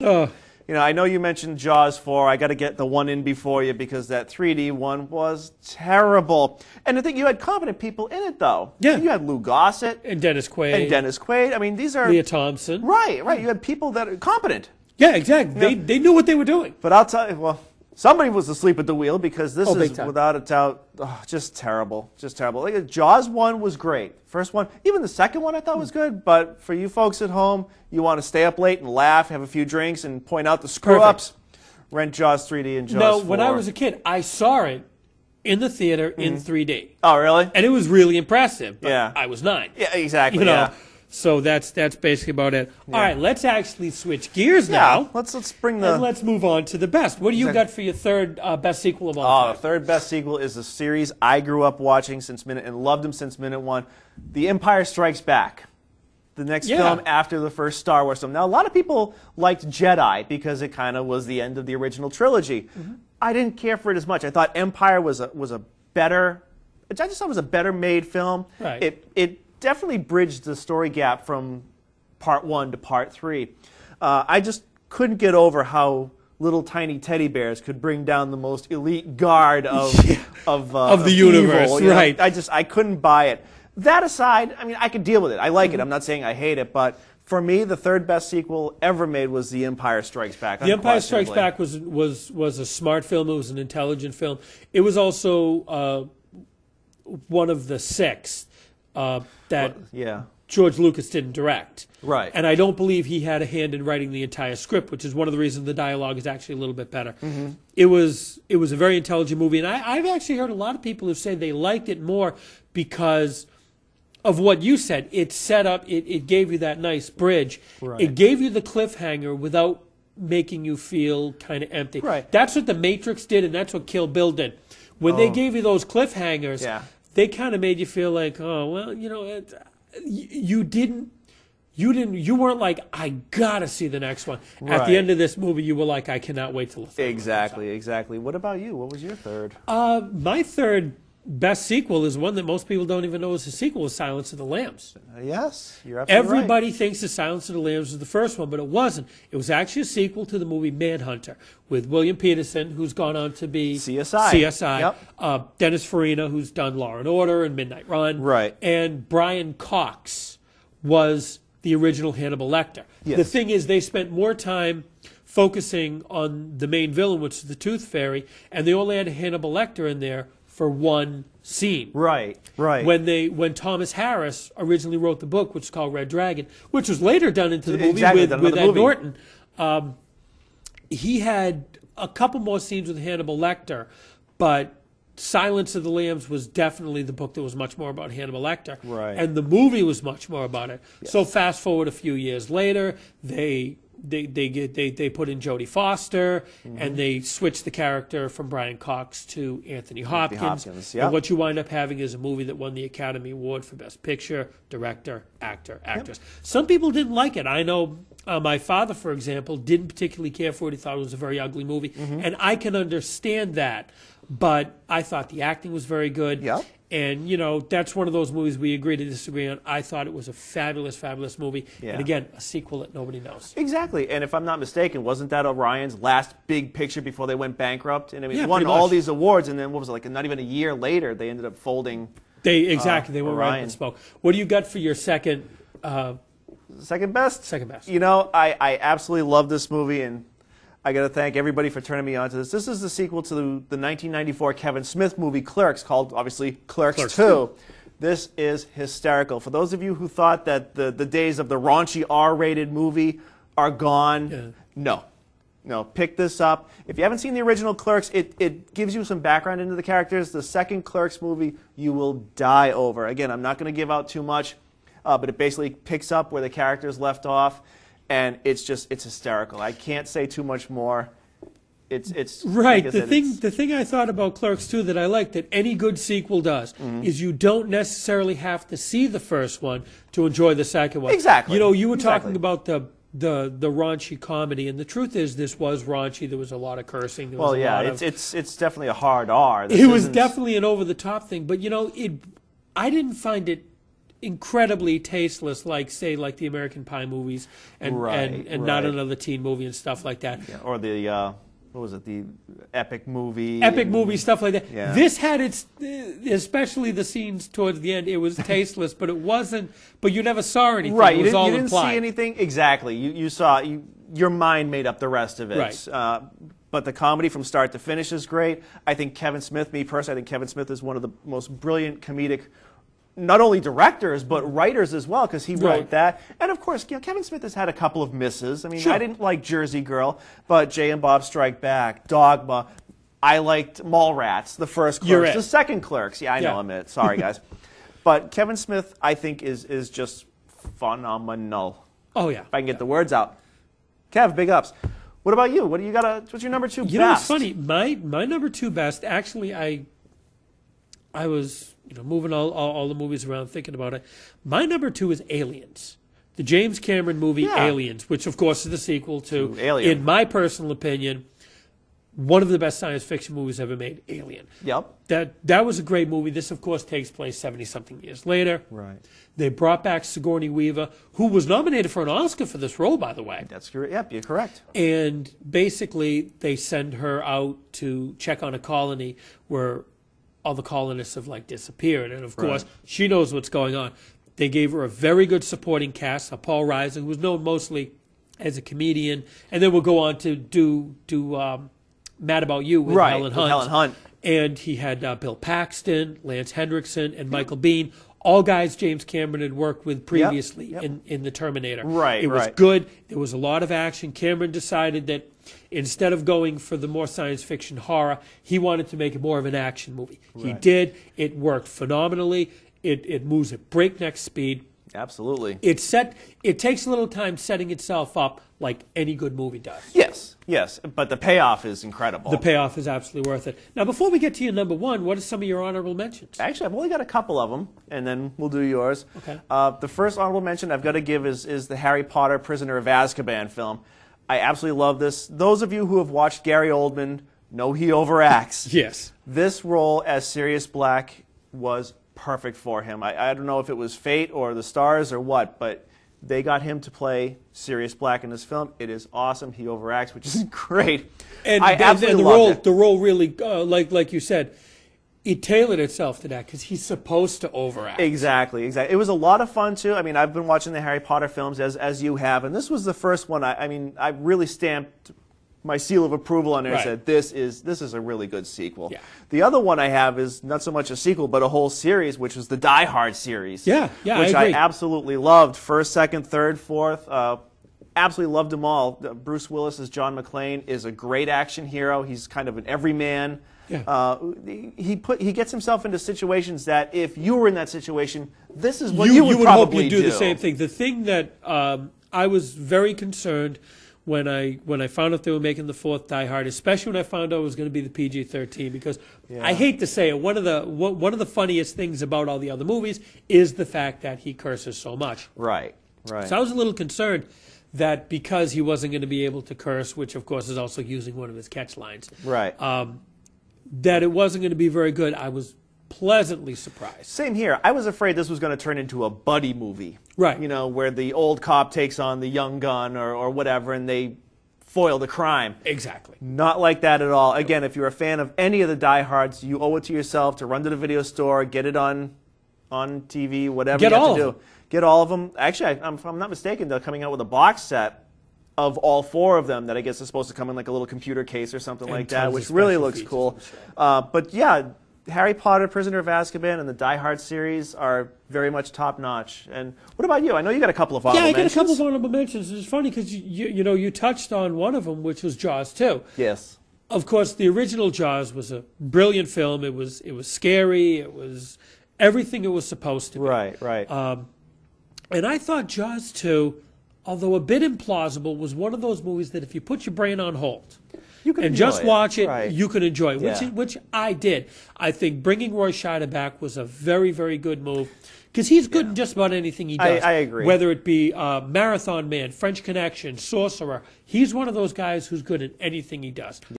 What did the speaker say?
Oh, You know, I know you mentioned Jaws 4. I got to get the one in before you because that 3D one was terrible. And I think you had competent people in it, though. Yeah. You had Lou Gossett and Dennis Quaid. and Dennis Quaid. I mean, these are Leah Thompson. right. You had people that are competent. Yeah, exactly. They knew what they were doing. But I'll tell you, well, somebody was asleep at the wheel because this big is time. without a doubt just terrible. Just terrible. Like, Jaws 1 was great. First one, even the second one I thought was good. But for you folks at home, you want to stay up late and laugh, have a few drinks, and point out the screw-ups, rent Jaws 3D and Jaws 4. No, when I was a kid, I saw it in the theater in 3D. Oh, really? And it was really impressive. But Yeah. I was 9. Yeah, exactly. You know, yeah. so that's basically about it. All right, let's actually switch gears now. Let's bring the... And let's move on to the best. What do you got for your third best sequel of all Oh, time? the third best sequel is a series I grew up watching since minute and loved them since minute one. The Empire Strikes Back. The next film after the first Star Wars film. Now, a lot of people liked Jedi because it kind of was the end of the original trilogy. I didn't care for it as much. I thought Empire was a better... I just thought it was a better made film. Right. It definitely bridged the story gap from part 1 to part 3. I just couldn't get over how little tiny teddy bears could bring down the most elite guard of the universe, evil, you know? right. I couldn't buy it. That aside, I mean, I could deal with it. I like it. I'm not saying I hate it, but for me, the third best sequel ever made was The Empire Strikes Back. The Empire Strikes Back was a smart film. It was an intelligent film. It was also one of the 6 that George Lucas didn't direct. Right. And I don't believe he had a hand in writing the entire script, which is one of the reasons the dialogue is actually a little bit better. It was a very intelligent movie, and I've actually heard a lot of people who say they liked it more because of what you said. It set up, it gave you that nice bridge. Right. It gave you the cliffhanger without making you feel kind of empty. Right. That's what The Matrix did, and that's what Kill Bill did. When they gave you those cliffhangers, they kind of made you feel like, oh, well, you know, you weren't like, I gotta see the next one. Right. At the end of this movie, you were like, I cannot wait till the third one. Exactly. What about you? What was your third? My third best sequel is one that most people don't even know is a sequel, is Silence of the Lambs. Yes, you're absolutely right. Everybody thinks the Silence of the Lambs was the first one, but it wasn't. It was actually a sequel to the movie Manhunter with William Peterson, who's gone on to be CSI. Yep. Dennis Farina, who's done Law and Order and Midnight Run. Right. And Brian Cox was the original Hannibal Lecter. Yes. The thing is, they spent more time focusing on the main villain, which is the Tooth Fairy, and they only had Hannibal Lecter in there for one scene. Right. When Thomas Harris originally wrote the book, which is called Red Dragon, which was later done into the movie with Ed Norton, he had a couple more scenes with Hannibal Lecter, but Silence of the Lambs was definitely the book that was much more about Hannibal Lecter. Right. And the movie was much more about it. Yes. So fast forward a few years later, they put in Jodie Foster, and they switched the character from Brian Cox to Anthony Hopkins. Yep. And what you wind up having is a movie that won the Academy Award for Best Picture, Director, Actor, Actress. Some people didn't like it. I know my father, for example, didn't particularly care for it. He thought it was a very ugly movie. And I can understand that. But I thought the acting was very good. Yep. And, you know, that's one of those movies we agree to disagree on. I thought it was a fabulous, fabulous movie. Yeah. And again, a sequel that nobody knows. Exactly. And if I'm not mistaken, wasn't that Orion's last big picture before they went bankrupt? And I mean, Yeah, it won pretty all much. these awards, and then what was it, like not even a year later, they ended up folding. They were right Orion. and spoke. What do you got for your second Second best? Second best. You know, I absolutely love this movie, and I got to thank everybody for turning me on to this. This is the sequel to the 1994 Kevin Smith movie Clerks, called, obviously, Clerks 2. This is hysterical. For those of you who thought that the days of the raunchy R-rated movie are gone, no, pick this up. If you haven't seen the original Clerks, it gives you some background into the characters. The second Clerks movie, you will die over. Again, I'm not going to give out too much, but it basically picks up where the characters left off. And it's hysterical. I can't say too much more. It's right. like The thing I thought about Clerks 2 that I like that any good sequel does is you don't necessarily have to see the first one to enjoy the second one. Exactly. You know, you were talking about the raunchy comedy, and the truth is this was raunchy. There was a lot of cursing. There was a lot of, it's definitely a hard R. It was definitely an over the top thing, but you know, I didn't find it incredibly tasteless, like say like the American Pie movies and Not Another Teen Movie and stuff like that. Yeah, or the what was it, the Epic movie? Epic movie, stuff like that. Yeah. This had its, especially the scenes towards the end, it was tasteless, but it wasn't, but you never saw anything. Right, it was all you didn't implied. see anything. Exactly. You saw, your mind made up the rest of it. Right. But the comedy from start to finish is great. I think Kevin Smith, me personally, I think Kevin Smith is one of the most brilliant comedic, not only directors, but writers as well, because he wrote that. And of course, Kevin Smith has had a couple of misses. I mean, I didn't like Jersey Girl, but Jay and Bob Strike Back, Dogma. I liked Mallrats, the first Clerks, the second Clerks. Yeah, I know I'm it. Sorry, guys. But Kevin Smith, I think, is just phenomenal. Oh, yeah. If I can get the words out. Kev, big ups. What about you? What do you got? What's your number 2 best? You know, it's funny. My number 2 best, actually, I was moving all the movies around, thinking about it. My number 2 is Aliens, the James Cameron movie Aliens, which of course is the sequel to Alien. In my personal opinion, one of the best science fiction movies ever made, Alien. Yep. That was a great movie. This, of course, takes place 70-something years later. Right. They brought back Sigourney Weaver, who was nominated for an Oscar for this role, by the way. That's correct. Yep, you're correct. And basically, they send her out to check on a colony where all the colonists have disappeared, and of course she knows what's going on. They gave her a very good supporting cast, Paul Reiser, who was known mostly as a comedian, and then will go on to do Mad About You with Helen Hunt. And he had Bill Paxton, Lance Henriksen, and Michael Biehn, all guys James Cameron had worked with previously in The Terminator. It was good. There was a lot of action. Cameron decided that instead of going for the more science fiction horror, he wanted to make it more of an action movie. He did. It worked phenomenally. It moves at breakneck speed. Absolutely. It takes a little time setting itself up like any good movie does. Yes, but the payoff is incredible. The payoff is absolutely worth it. Now, before we get to your number 1, what are some of your honorable mentions? Actually, I've only got a couple of them, and then we'll do yours. Okay. The first honorable mention I've got to give is the Harry Potter Prisoner of Azkaban film. I absolutely love this. Those of you who have watched Gary Oldman know he overacts. Yes. This role as Sirius Black was perfect for him. I don't know if it was fate or the stars or what, but they got him to play Sirius Black in this film. It is awesome. He overacts, which is great. And I absolutely loved it. The role really, like you said, it tailored itself to that because he's supposed to overact. Exactly. It was a lot of fun too. I mean, I've been watching the Harry Potter films as you have, and this was the first one. I really stamped my seal of approval on there and said, this is a really good sequel. Yeah. The other one I have is not so much a sequel, but a whole series, which is the Die Hard series. Yeah, which I absolutely loved. First, second, third, fourth. Absolutely loved them all. Bruce Willis as John McClane is a great action hero. He's kind of an everyman. Yeah. He gets himself into situations that if you were in that situation, this is what you would probably hope you'd do the same thing. The thing that I was very concerned when I found out they were making the 4th Die Hard, especially when I found out it was going to be the PG-13, because I hate to say it, one of the funniest things about all the other movies is the fact that he curses so much. Right. So I was a little concerned that because he wasn't going to be able to curse, which of course is also using one of his catch lines, that it wasn't going to be very good. I was pleasantly surprised. Same here. I was afraid this was going to turn into a buddy movie. Right. You know, where the old cop takes on the young gun or whatever, and they foil the crime. Exactly. Not like that at all. Again, if you're a fan of any of the Die Hards, you owe it to yourself to run to the video store, get it on TV, whatever you have to do. Get all of them. Actually, if I'm not mistaken, they're coming out with a box set of all 4 of them that I guess is supposed to come in like a little computer case or something like that, which really looks cool. But yeah, Harry Potter, Prisoner of Azkaban, and the Die Hard series are very much top-notch. And what about you? I know you got a couple of honorable mentions. Yeah, I got a couple of honorable mentions. It's funny because you touched on one of them, which was Jaws 2. Yes. Of course, the original Jaws was a brilliant film. It was scary. It was everything it was supposed to be. Right. And I thought Jaws 2, although a bit implausible, was one of those movies that if you put your brain on hold and just watch it, you can enjoy it, which I did. I think bringing Roy Scheider back was a very, very good move because he's good in just about anything he does. I agree. Whether it be Marathon Man, French Connection, Sorcerer, he's one of those guys who's good in anything he does.